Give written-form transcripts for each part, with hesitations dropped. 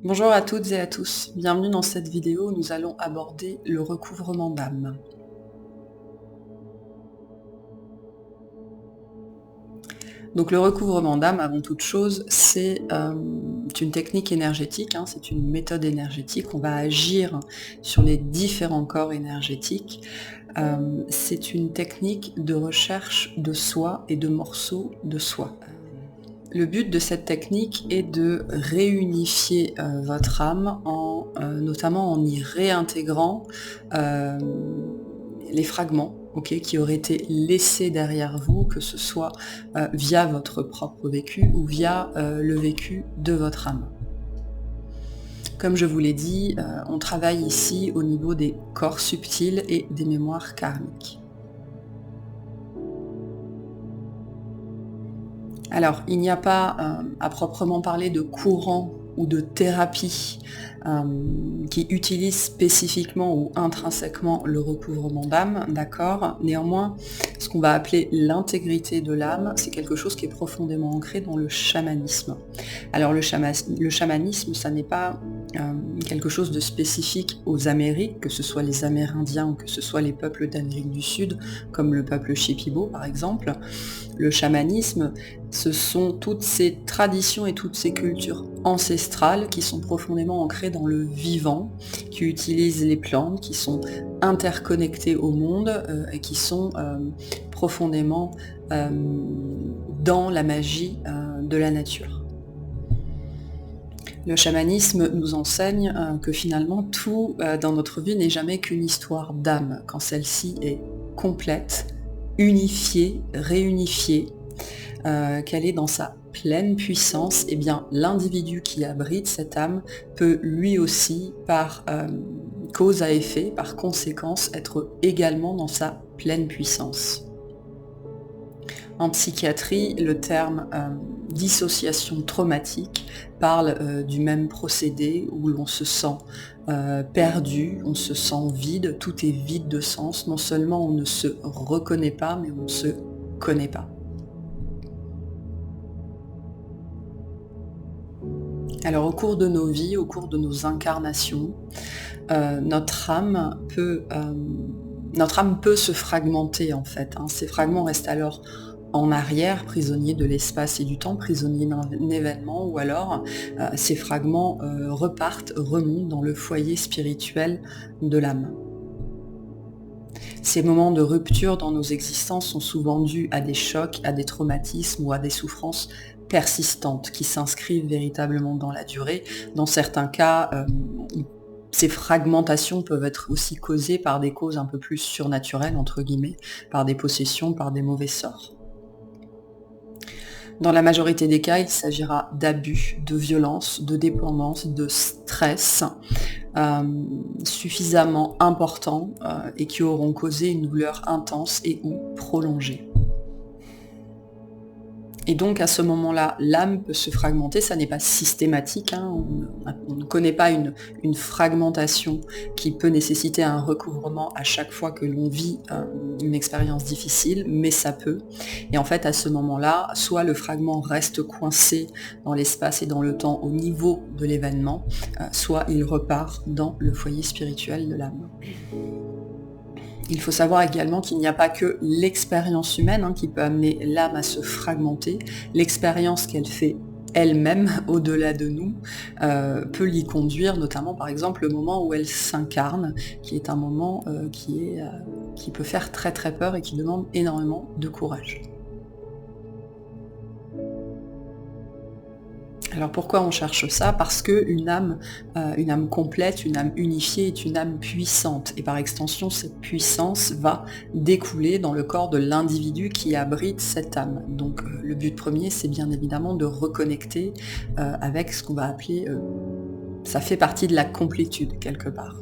Bonjour à toutes et à tous, bienvenue dans cette vidéo où nous allons aborder le recouvrement d'âme. Donc le recouvrement d'âme, avant toute chose, c'est une technique énergétique, c'est une méthode énergétique. On va agir sur les différents corps énergétiques. C'est une technique de recherche de soi et de morceaux de soi. Le but de cette technique est de réunifier votre âme, notamment en y réintégrant les fragments qui auraient été laissés derrière vous, que ce soit via votre propre vécu ou via le vécu de votre âme. Comme je vous l'ai dit, on travaille ici au niveau des corps subtils et des mémoires karmiques. Alors, il n'y a pas à proprement parler de courant ou de thérapie qui utilise spécifiquement ou intrinsèquement le recouvrement d'âme, d'accord. Néanmoins, ce qu'on va appeler l'intégrité de l'âme, c'est quelque chose qui est profondément ancré dans le chamanisme. Alors le chamanisme, ça n'est pas quelque chose de spécifique aux Amériques, que ce soit les Amérindiens ou que ce soit les peuples d'Amérique du Sud, comme le peuple Shipibo par exemple. Le chamanisme, ce sont toutes ces traditions et toutes ces cultures ancestrales qui sont profondément ancrées dans le vivant, qui utilisent les plantes, qui sont interconnectées au monde et qui sont profondément dans la magie de la nature. Le chamanisme nous enseigne que finalement tout dans notre vie n'est jamais qu'une histoire d'âme, quand celle-ci est complète, unifiée, réunifiée, qu'elle est dans sa pleine puissance, et bien l'individu qui abrite cette âme peut lui aussi, par cause à effet, par conséquence, être également dans sa pleine puissance. En psychiatrie, le terme dissociation traumatique parle du même procédé où l'on se sent perdu, on se sent vide, tout est vide de sens. Non seulement on ne se reconnaît pas, mais on ne se connaît pas. Alors au cours de nos vies, au cours de nos incarnations, notre âme peut se fragmenter en fait. Ces fragments restent alors en arrière, prisonniers de l'espace et du temps, prisonniers d'un événement, ou alors ces fragments remontent dans le foyer spirituel de l'âme. Ces moments de rupture dans nos existences sont souvent dus à des chocs, à des traumatismes ou à des souffrances persistantes qui s'inscrivent véritablement dans la durée. Dans certains cas, ces fragmentations peuvent être aussi causées par des causes un peu plus surnaturelles, entre guillemets, par des possessions, par des mauvais sorts. Dans la majorité des cas, il s'agira d'abus, de violence, de dépendance, de stress suffisamment importants et qui auront causé une douleur intense et ou prolongée. Et donc à ce moment-là, l'âme peut se fragmenter, ça n'est pas systématique, on ne connaît pas une fragmentation qui peut nécessiter un recouvrement à chaque fois que l'on vit une expérience difficile, mais ça peut. Et en fait à ce moment-là, soit le fragment reste coincé dans l'espace et dans le temps au niveau de l'événement, soit il repart dans le foyer spirituel de l'âme. Il faut savoir également qu'il n'y a pas que l'expérience humaine qui peut amener l'âme à se fragmenter. L'expérience qu'elle fait elle-même au-delà de nous peut l'y conduire, notamment par exemple le moment où elle s'incarne, qui est un moment qui peut faire très très peur et qui demande énormément de courage. Alors pourquoi on cherche ça? Parce qu'une âme complète, une âme unifiée est une âme puissante. Et par extension, cette puissance va découler dans le corps de l'individu qui abrite cette âme. Donc le but premier, c'est bien évidemment de reconnecter avec ce qu'on va appeler... ça fait partie de la complétude quelque part.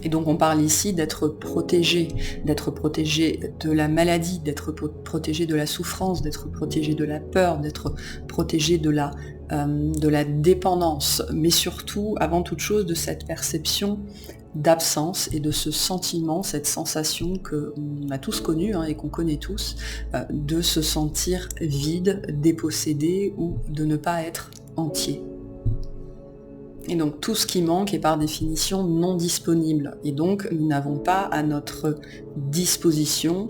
Et donc on parle ici d'être protégé de la maladie, d'être protégé de la souffrance, d'être protégé de la peur, d'être protégé de la dépendance, mais surtout, avant toute chose, de cette perception d'absence et de ce sentiment, cette sensation qu'on a tous connue et qu'on connaît tous, de se sentir vide, dépossédé ou de ne pas être entier. Et donc tout ce qui manque est par définition non disponible. Et donc nous n'avons pas à notre disposition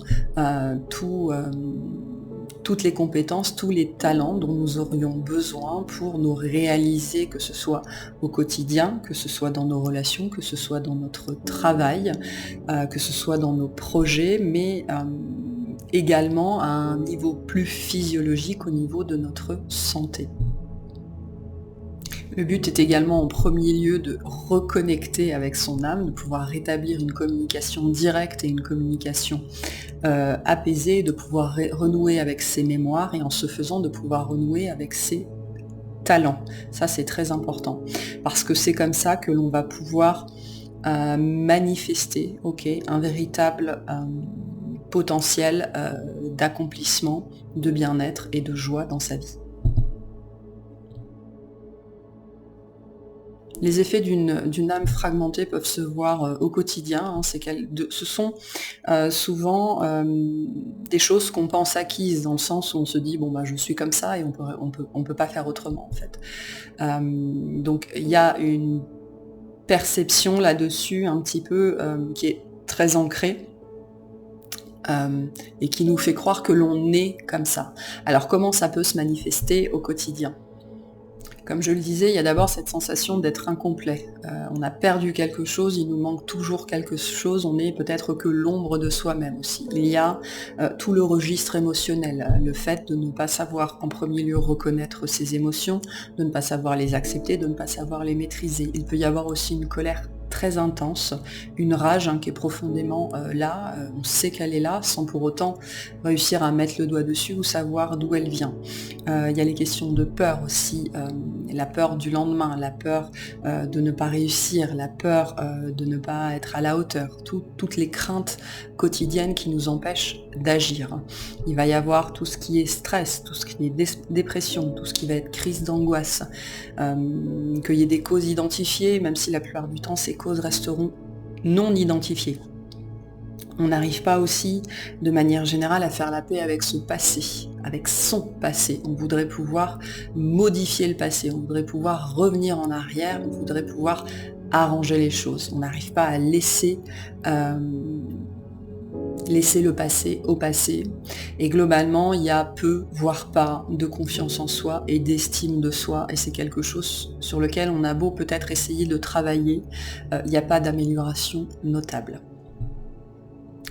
toutes les compétences, tous les talents dont nous aurions besoin pour nous réaliser, que ce soit au quotidien, que ce soit dans nos relations, que ce soit dans notre travail, que ce soit dans nos projets, mais également à un niveau plus physiologique au niveau de notre santé. Le but est également en premier lieu de reconnecter avec son âme, de pouvoir rétablir une communication directe et une communication apaisée, de pouvoir renouer avec ses mémoires et en se faisant de pouvoir renouer avec ses talents. Ça c'est très important parce que c'est comme ça que l'on va pouvoir manifester un véritable potentiel d'accomplissement, de bien-être et de joie dans sa vie. Les effets d'une âme fragmentée peuvent se voir au quotidien. Hein, ce sont souvent des choses qu'on pense acquises, dans le sens où on se dit bon bah je suis comme ça et on peut pas faire autrement en fait. Donc il y a une perception là-dessus un petit peu qui est très ancrée. Et qui nous fait croire que l'on est comme ça. Alors comment ça peut se manifester au quotidien ? Comme je le disais, il y a d'abord cette sensation d'être incomplet. On a perdu quelque chose, il nous manque toujours quelque chose, on n'est peut-être que l'ombre de soi-même aussi. Il y a tout le registre émotionnel, le fait de ne pas savoir en premier lieu reconnaître ses émotions, de ne pas savoir les accepter, de ne pas savoir les maîtriser. Il peut y avoir aussi une colère très intense, une rage qui est profondément là, on sait qu'elle est là, sans pour autant réussir à mettre le doigt dessus ou savoir d'où elle vient. Il y a les questions de peur aussi, la peur du lendemain, la peur de ne pas réussir, la peur de ne pas être à la hauteur, toutes les craintes quotidiennes qui nous empêchent d'agir. Il va y avoir tout ce qui est stress, tout ce qui est dépression, tout ce qui va être crise d'angoisse, qu'il y ait des causes identifiées, même si la plupart du temps ces causes resteront non identifiées. On n'arrive pas aussi, de manière générale, à faire la paix avec ce passé, avec son passé. On voudrait pouvoir modifier le passé, on voudrait pouvoir revenir en arrière, on voudrait pouvoir arranger les choses. On n'arrive pas à laisser le passé au passé. Et globalement, il y a peu, voire pas, de confiance en soi et d'estime de soi. Et c'est quelque chose sur lequel on a beau peut-être essayer de travailler, il n'y a pas d'amélioration notable.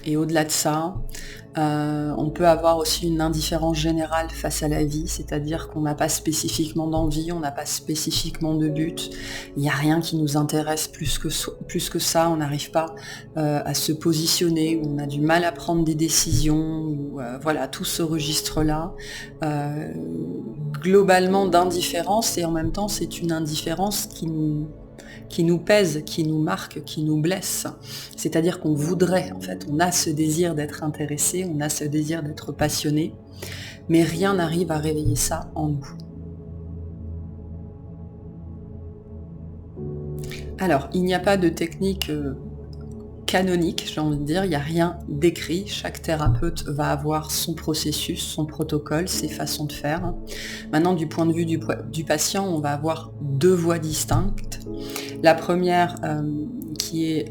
Et au-delà de ça, on peut avoir aussi une indifférence générale face à la vie, c'est-à-dire qu'on n'a pas spécifiquement d'envie, on n'a pas spécifiquement de but, il n'y a rien qui nous intéresse plus que ça, on n'arrive pas à se positionner, on a du mal à prendre des décisions, voilà, tout ce registre-là, globalement d'indifférence, et en même temps c'est une indifférence qui nous pèse, qui nous marque, qui nous blesse. C'est-à-dire qu'on voudrait, en fait, on a ce désir d'être intéressé, on a ce désir d'être passionné, mais rien n'arrive à réveiller ça en nous. Alors, il n'y a pas de technique canonique, j'ai envie de dire, il n'y a rien d'écrit, chaque thérapeute va avoir son processus, son protocole, ses façons de faire. Maintenant, du point de vue du patient, on va avoir deux voies distinctes. La première qui est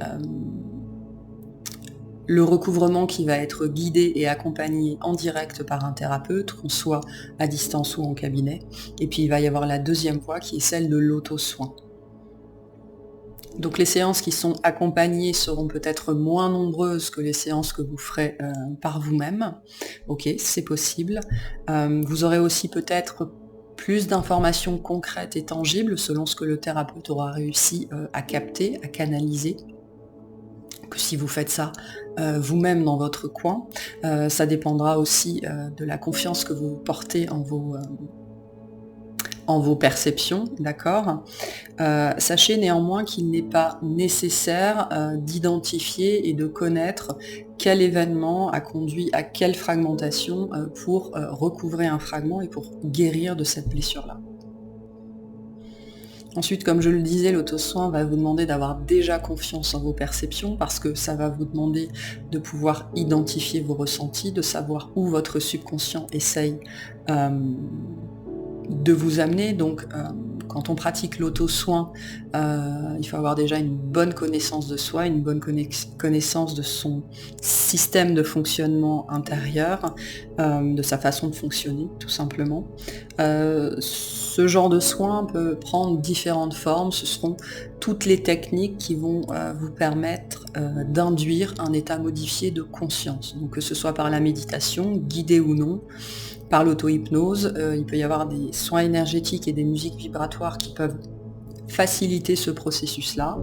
le recouvrement qui va être guidé et accompagné en direct par un thérapeute, qu'on soit à distance ou en cabinet. Et puis il va y avoir la deuxième voie qui est celle de l'auto-soin. Donc les séances qui sont accompagnées seront peut-être moins nombreuses que les séances que vous ferez par vous-même. Ok, c'est possible. Vous aurez aussi peut-être plus d'informations concrètes et tangibles selon ce que le thérapeute aura réussi à capter, à canaliser, que si vous faites ça vous-même dans votre coin. Ça dépendra aussi de la confiance que vous portez en vos perceptions, d'accord ? Sachez néanmoins qu'il n'est pas nécessaire d'identifier et de connaître quel événement a conduit à quelle fragmentation pour recouvrer un fragment et pour guérir de cette blessure-là. Ensuite, comme je le disais, l'auto-soin va vous demander d'avoir déjà confiance en vos perceptions parce que ça va vous demander de pouvoir identifier vos ressentis, de savoir où votre subconscient essaye de vous amener. Donc, quand on pratique l'auto-soin, il faut avoir déjà une bonne connaissance de soi, une bonne connaissance de son système de fonctionnement intérieur, de sa façon de fonctionner tout simplement. Ce genre de soin peut prendre différentes formes. Ce seront toutes les techniques qui vont vous permettre d'induire un état modifié de conscience. Donc que ce soit par la méditation, guidée ou non, par l'auto-hypnose, il peut y avoir des soins énergétiques et des musiques vibratoires qui peuvent faciliter ce processus-là.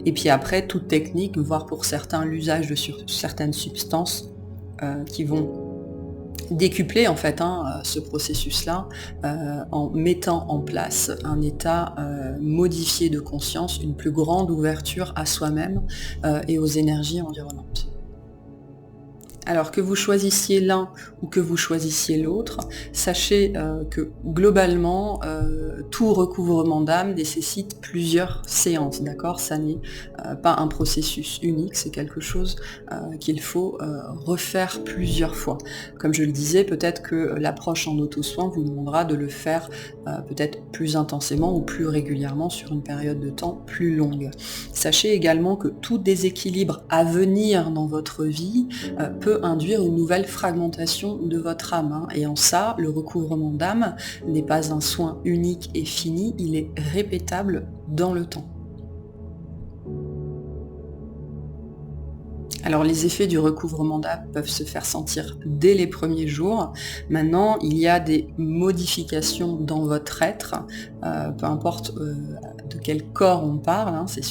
Et puis après, toute technique, voire pour certains l'usage de certaines substances qui vont décupler en fait ce processus-là en mettant en place un état modifié de conscience, une plus grande ouverture à soi-même et aux énergies environnantes. Alors que vous choisissiez l'un ou que vous choisissiez l'autre, sachez que globalement, tout recouvrement d'âme nécessite plusieurs séances, d'accord? Ça n'est pas un processus unique, c'est quelque chose qu'il faut refaire plusieurs fois. Comme je le disais, peut-être que l'approche en auto-soin vous demandera de le faire peut-être plus intensément ou plus régulièrement sur une période de temps plus longue. Sachez également que tout déséquilibre à venir dans votre vie peut induire une nouvelle fragmentation de votre âme. Et en ça, le recouvrement d'âme n'est pas un soin unique et fini, il est répétable dans le temps. Alors les effets du recouvrement d'âme peuvent se faire sentir dès les premiers jours. Maintenant, il y a des modifications dans votre être, peu importe de quel corps on parle, c'est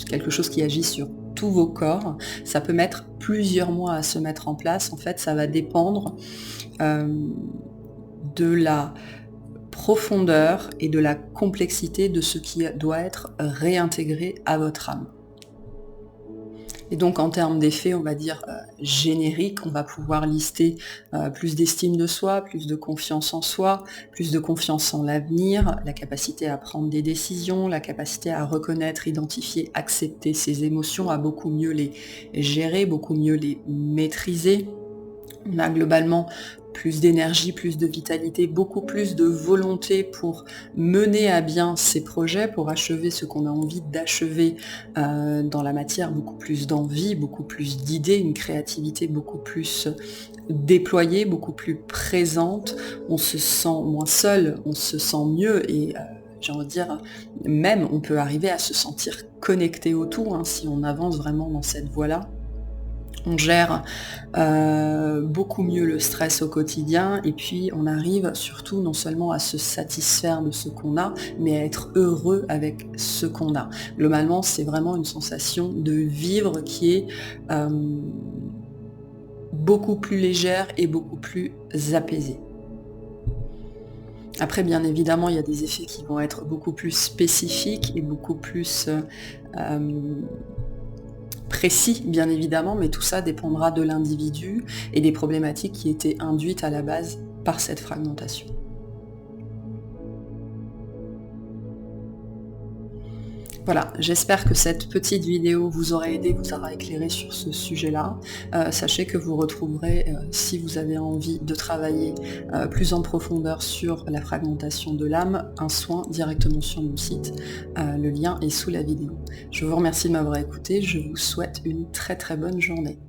quelque chose qui agit sur tous vos corps. Ça peut mettre plusieurs mois à se mettre en place. En fait, ça va dépendre de la profondeur et de la complexité de ce qui doit être réintégré à votre âme. Et donc en termes d'effets, on va dire génériques, on va pouvoir lister plus d'estime de soi, plus de confiance en soi, plus de confiance en l'avenir, la capacité à prendre des décisions, la capacité à reconnaître, identifier, accepter ses émotions, à beaucoup mieux les gérer, beaucoup mieux les maîtriser. On a globalement plus d'énergie, plus de vitalité, beaucoup plus de volonté pour mener à bien ses projets, pour achever ce qu'on a envie d'achever dans la matière, beaucoup plus d'envie, beaucoup plus d'idées, une créativité beaucoup plus déployée, beaucoup plus présente. On se sent moins seul, on se sent mieux et j'ai envie de dire, même on peut arriver à se sentir connecté au tout si on avance vraiment dans cette voie-là. On gère beaucoup mieux le stress au quotidien et puis on arrive surtout non seulement à se satisfaire de ce qu'on a, mais à être heureux avec ce qu'on a. Globalement, c'est vraiment une sensation de vivre qui est beaucoup plus légère et beaucoup plus apaisée. Après, bien évidemment, il y a des effets qui vont être beaucoup plus spécifiques et beaucoup plus précis, bien évidemment, mais tout ça dépendra de l'individu et des problématiques qui étaient induites à la base par cette fragmentation. Voilà, j'espère que cette petite vidéo vous aura aidé, vous aura éclairé sur ce sujet-là. Sachez que vous retrouverez, si vous avez envie de travailler plus en profondeur sur la fragmentation de l'âme, un soin directement sur mon site. Le lien est sous la vidéo. Je vous remercie de m'avoir écouté, je vous souhaite une très très bonne journée.